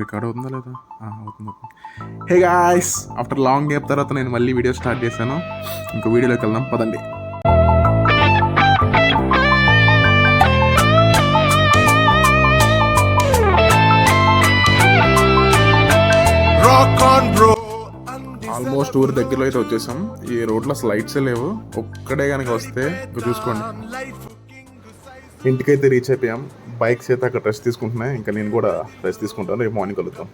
Record అవుతుందా లేదా? అవుతుంది. Hey guys, after long gap తర్వాత నేను మళ్ళీ వీడియో స్టార్ట్ చేశాను. ఇంకో వీడియోలోకి వెళ్దాం పదండి. ఆల్మోస్ట్ ఊరి దగ్గరలో అయితే వచ్చేసాం. ఈ రోడ్లో స్లైడ్సే లేవు. ఒక్కడే కనుక వస్తే చూసుకోండి. ఇంటికైతే రీచ్ అయిపోయాం. బైక్స్ అయితే అక్కడ రెస్ట్ తీసుకుంటున్నాయి. ఇంకా నేను కూడా రెస్ట్ తీసుకుంటాను. రేపు మార్నింగ్ కలుద్దాం.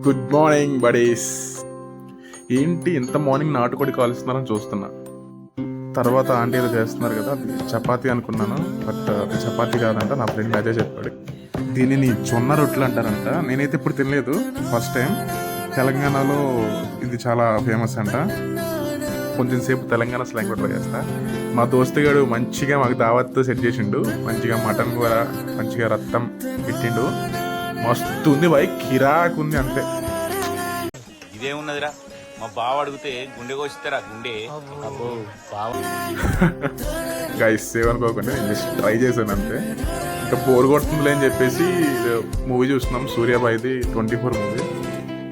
Good morning buddies. ఏంటి ఇంత మార్నింగ్ నాటుకోడి కాలుస్తున్నారని చూస్తున్నా. తర్వాత ఆంటీ ఏదో చేస్తున్నారు కదా, అది చపాతీ అనుకున్నాను. బట్ అది చపాతీ కాదంట. నా ఫ్రెండ్ అదే చెప్పాడు. దీనిని జొన్న రొట్టెలు అంటారంట. నేనైతే ఇప్పుడు తినలేదు, ఫస్ట్ టైం. తెలంగాణలో ఇది చాలా ఫేమస్ అంట. కొంచెం సేపు తెలంగాణ స్లాంగ్ కూడా చేస్తా. మా దోస్తుగాడు మంచిగా మాకు దావత్తో సెట్ చేసిండు. మంచిగా మటన్ కూర, మంచిగా రత్తం పెట్టిండు. మస్తు ఉంది బాయ్, కిరాక్ ఉంది అంతే. ఇదేమున్నదిరా, మా బావ అడిగితే గుండె కోసిస్తారా గుండె. గైస్ ఏమనుకోకుండా నేను జస్ట్ ట్రై చేశాను అంతే. ఇంకా బోర్ కొడుతుందిలే అని చెప్పేసి మూవీ చూస్తున్నాం, సూర్యాబాయిది 24 మూవీ.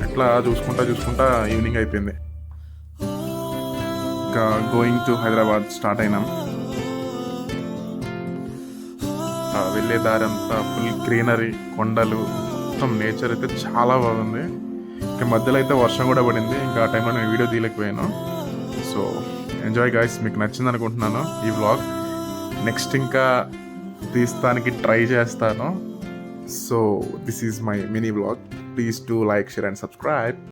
అట్లా చూసుకుంటా ఈవినింగ్ అయిపోయింది. ఇంకా గోయింగ్ టు హైదరాబాద్ స్టార్ట్ అయినాం. వెళ్ళే దారి అంతా ఫుల్ గ్రీనరీ, కొండలు, మొత్తం నేచర్ అయితే చాలా బాగుంది. ఇంకా మధ్యలో అయితే వర్షం కూడా పడింది. ఇంకా ఆ టైంలో నేను వీడియో తీయలేకపోయాను. సో ఎంజాయ్ గాయ్స్, మీకు నచ్చింది అనుకుంటున్నాను ఈ వ్లాగ్. నెక్స్ట్ ఇంకా తీస్తానికి ట్రై చేస్తాను. So this is my mini vlog. Please to like, share and subscribe.